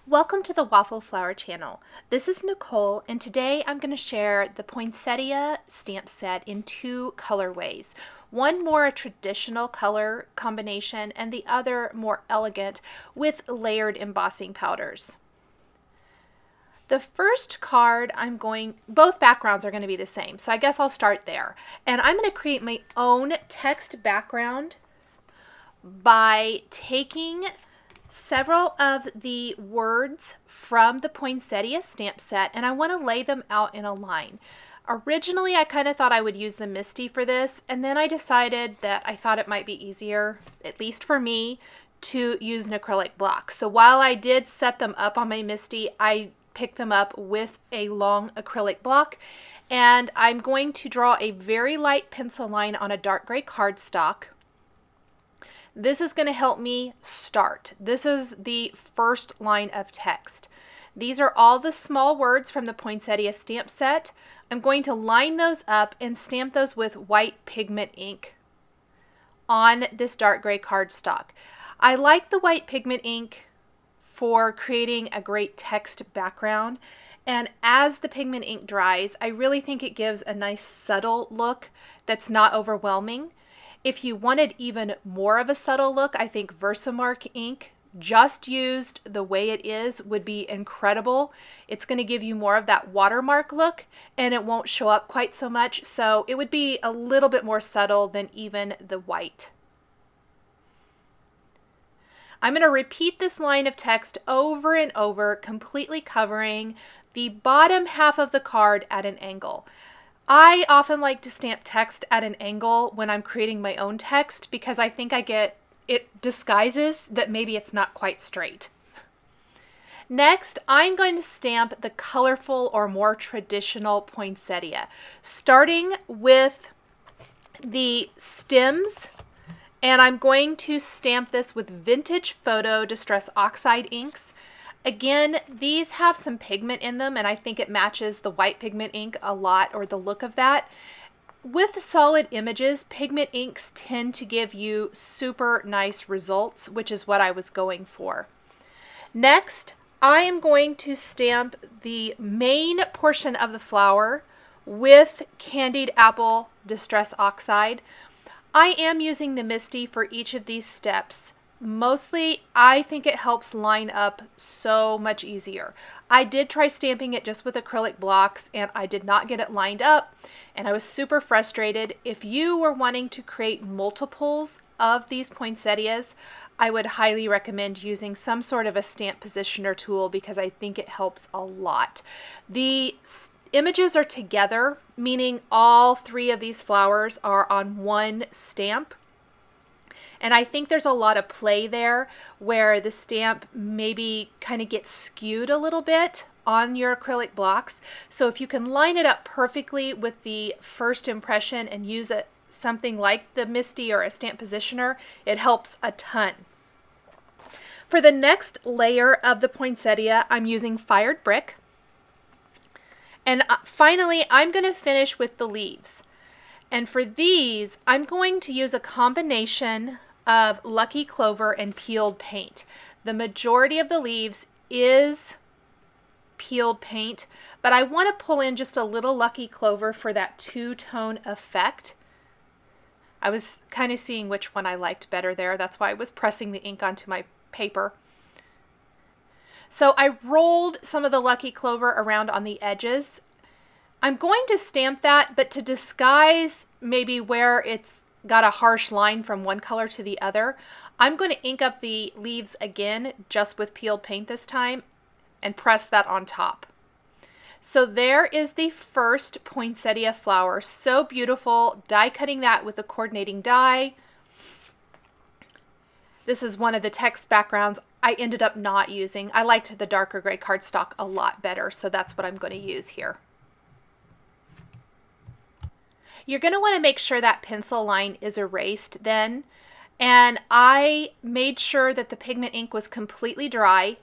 Welcome to the Waffle Flower channel. This is Nicole, and today I'm going to share the Poinsettia Stamp Set in two colorways. One more a traditional color combination and the other more elegant with layered embossing powders. The first card both backgrounds are going to be the same, so I guess I'll start there. And I'm going to create my own text background by taking several of the words from the Poinsettia Stamp Set, and I want to lay them out in a line. Originally, I kind of thought I would use the Misty for this, and then I decided that I thought it might be easier, at least for me, to use an acrylic block. So while I did set them up on my Misty, I picked them up with a long acrylic block, and I'm going to draw a very light pencil line on a dark gray cardstock. This is going to help me start. This is the first line of text. These are all the small words from the Poinsettia Stamp Set. I'm going to line those up and stamp those with white pigment ink on this dark gray cardstock. I like the white pigment ink for creating a great text background, and as the pigment ink dries, I really think it gives a nice subtle look that's not overwhelming. If you wanted even more of a subtle look, I think Versamark ink, just used the way it is, would be incredible. It's going to give you more of that watermark look, and it won't show up quite so much, so it would be a little bit more subtle than even the white. I'm going to repeat this line of text over and over, completely covering the bottom half of the card at an angle. I often like to stamp text at an angle when I'm creating my own text because I think it disguises that maybe it's not quite straight. Next, I'm going to stamp the colorful or more traditional poinsettia, starting with the stems, and I'm going to stamp this with Vintage Photo Distress Oxide inks. Again, these have some pigment in them, and I think it matches the white pigment ink a lot, or the look of that. With solid images, pigment inks tend to give you super nice results, which is what I was going for. Next, I am going to stamp the main portion of the flower with Candied Apple Distress Oxide. I am using the Misty for each of these steps. Mostly, I think it helps line up so much easier. I did try stamping it just with acrylic blocks, and I did not get it lined up, and I was super frustrated. If you were wanting to create multiples of these poinsettias, I would highly recommend using some sort of a stamp positioner tool because I think it helps a lot. The images are together, meaning all three of these flowers are on one stamp. And I think there's a lot of play there where the stamp maybe kind of gets skewed a little bit on your acrylic blocks. So if you can line it up perfectly with the first impression and use something like the Misty or a stamp positioner, it helps a ton. For the next layer of the poinsettia, I'm using Fired Brick. And finally, I'm going to finish with the leaves. And for these, I'm going to use a combination of Lucky Clover and peeled paint. The majority of the leaves is peeled paint, but I want to pull in just a little Lucky Clover for that two-tone effect. I was kind of seeing which one I liked better there. That's why I was pressing the ink onto my paper. So I rolled some of the Lucky Clover around on the edges. I'm going to stamp that, but to disguise maybe where it's got a harsh line from one color to the other, I'm going to ink up the leaves again, just with peeled paint this time, and press that on top. So there is the first poinsettia flower. So beautiful. Die cutting that with a coordinating die. This is one of the text backgrounds I ended up not using. I liked the darker gray cardstock a lot better, so that's what I'm going to use here. You're going to want to make sure that pencil line is erased then, and I made sure that the pigment ink was completely dry.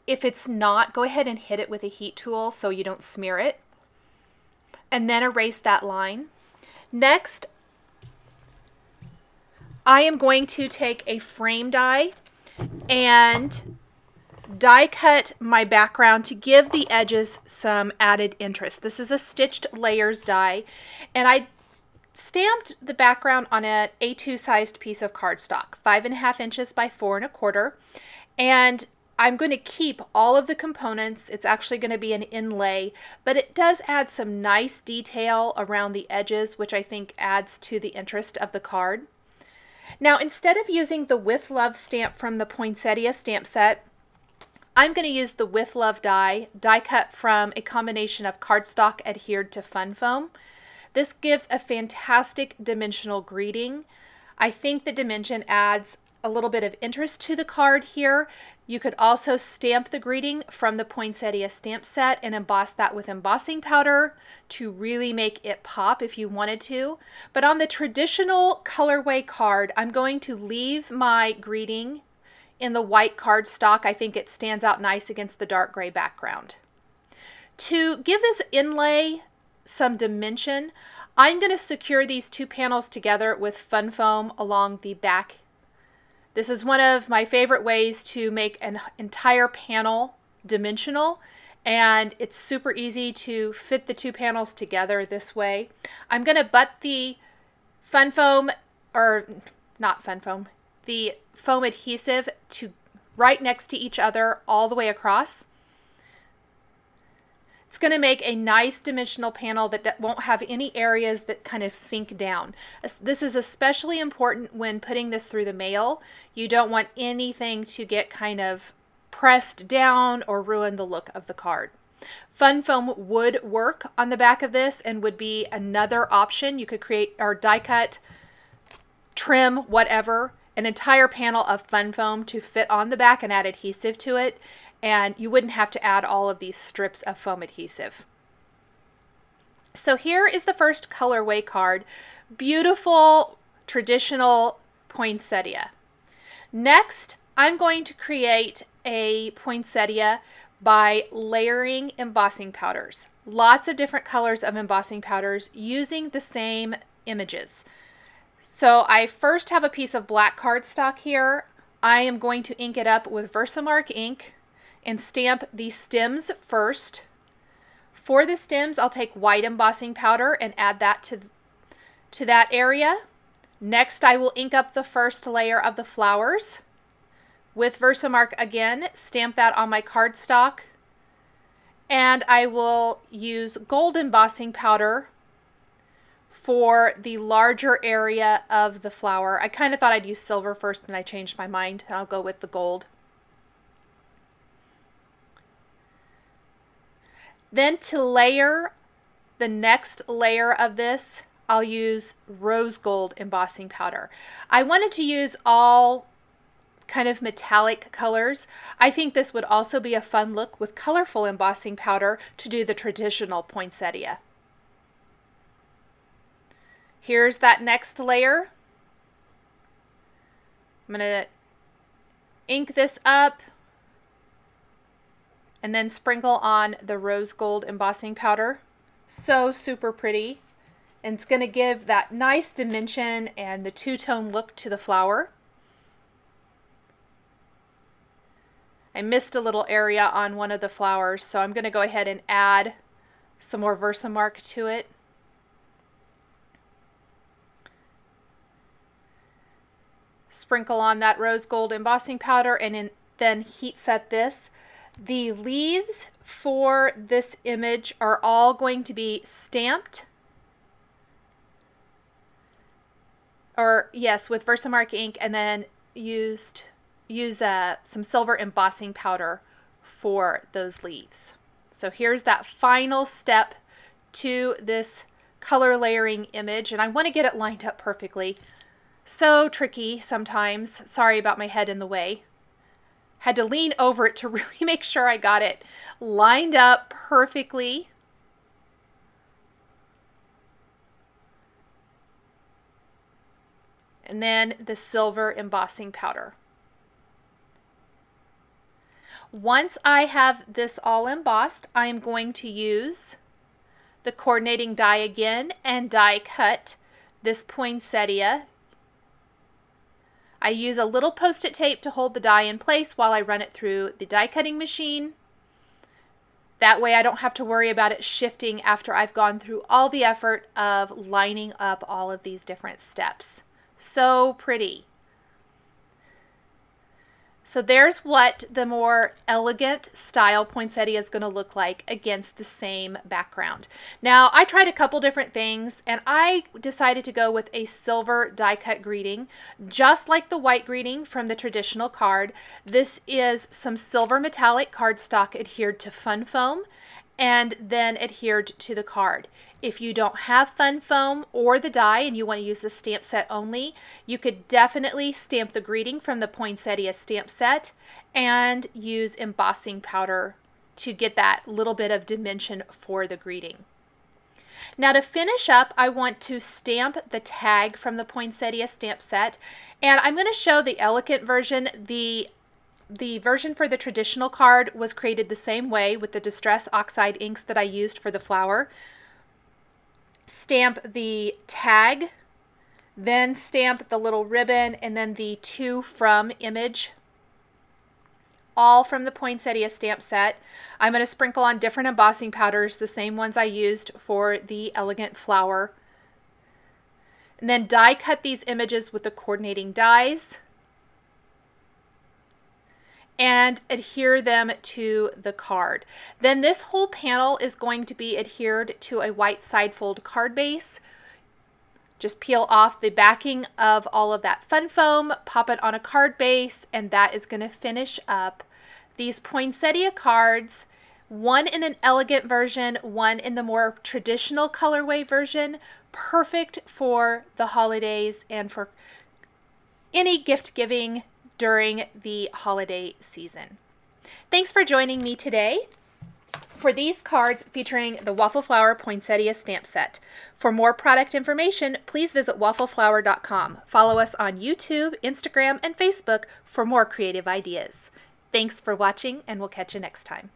If it's not, go ahead and hit it with a heat tool so you don't smear it, and then erase that line. Next, I am going to take a frame die and die cut my background to give the edges some added interest. This is a stitched layers die, and I stamped the background on an A2 sized piece of cardstock, 5.5 inches by 4.25, and I'm going to keep all of the components. It's actually going to be an inlay, but it does add some nice detail around the edges, which I think adds to the interest of the card. Now, instead of using the With Love stamp from the Poinsettia Stamp Set, I'm going to use the With Love die cut from a combination of cardstock adhered to fun foam. This gives a fantastic dimensional greeting. I think the dimension adds a little bit of interest to the card here. You could also stamp the greeting from the Poinsettia Stamp Set and emboss that with embossing powder to really make it pop if you wanted to. But on the traditional colorway card, I'm going to leave my greeting in the white cardstock. I think it stands out nice against the dark gray background. To give this inlay some dimension, I'm going to secure these two panels together with fun foam along the back. This is one of my favorite ways to make an entire panel dimensional, and it's super easy to fit the two panels together this way. I'm going to butt the fun foam, or not fun foam, the foam adhesive to right next to each other all the way across. It's going to make a nice dimensional panel that won't have any areas that kind of sink down. This is especially important when putting this through the mail. You don't want anything to get kind of pressed down or ruin the look of the card. Fun foam would work on the back of this and would be another option. You could create or die cut, trim, whatever, an entire panel of fun foam to fit on the back and add adhesive to it, and you wouldn't have to add all of these strips of foam adhesive. So here is the first colorway card. Beautiful traditional poinsettia. Next, I'm going to create a poinsettia by layering embossing powders. Lots of different colors of embossing powders using the same images. So I first have a piece of black cardstock here. I am going to ink it up with Versamark ink and stamp the stems first. For the stems, I'll take white embossing powder and add that to that area. Next, I will ink up the first layer of the flowers. With Versamark again, stamp that on my cardstock. And I will use gold embossing powder for the larger area of the flower. I kind of thought I'd use silver first and I changed my mind, and I'll go with the gold. Then to layer the next layer of this, I'll use rose gold embossing powder. I wanted to use all kind of metallic colors. I think this would also be a fun look with colorful embossing powder to do the traditional poinsettia. Here's that next layer. I'm going to ink this up and then sprinkle on the rose gold embossing powder. So super pretty. And it's going to give that nice dimension and the two-tone look to the flower. I missed a little area on one of the flowers, so I'm going to go ahead and add some more Versamark to it. Sprinkle on that rose gold embossing powder and then heat set this. The leaves for this image are all going to be stamped, or yes, with Versamark ink, and then use some silver embossing powder for those leaves. So here's that final step to this color layering image, and I want to get it lined up perfectly. So tricky sometimes. Sorry about my head in the way. Had to lean over it to really make sure I got it lined up perfectly. And then the silver embossing powder. Once I have this all embossed, I am going to use the coordinating die again and die cut this poinsettia. I use a little Post-it tape to hold the die in place while I run it through the die cutting machine. That way I don't have to worry about it shifting after I've gone through all the effort of lining up all of these different steps. So pretty. So there's what the more elegant style poinsettia is going to look like against the same background. Now, I tried a couple different things and I decided to go with a silver die cut greeting, just like the white greeting from the traditional card. This is some silver metallic cardstock adhered to fun foam and then adhered to the card. If you don't have fun foam or the die and you want to use the stamp set only, you could definitely stamp the greeting from the Poinsettia Stamp Set and use embossing powder to get that little bit of dimension for the greeting. Now to finish up, I want to stamp the tag from the Poinsettia Stamp Set, and I'm going to show the elegant version. The version for the traditional card was created the same way with the Distress Oxide inks that I used for the flower. Stamp the tag, then stamp the little ribbon, and then the to from image, all from the Poinsettia Stamp Set. I'm going to sprinkle on different embossing powders, the same ones I used for the elegant flower. And then die cut these images with the coordinating dies and adhere them to the card. Then this whole panel is going to be adhered to a white side fold card base. Just peel off the backing of all of that fun foam, pop it on a card base, and that is going to finish up these poinsettia cards, one in an elegant version, one in the more traditional colorway version, perfect for the holidays and for any gift giving during the holiday season. Thanks for joining me today for these cards featuring the Waffle Flower Poinsettia Stamp Set. For more product information, please visit waffleflower.com. Follow us on YouTube, Instagram, and Facebook for more creative ideas. Thanks for watching, and we'll catch you next time.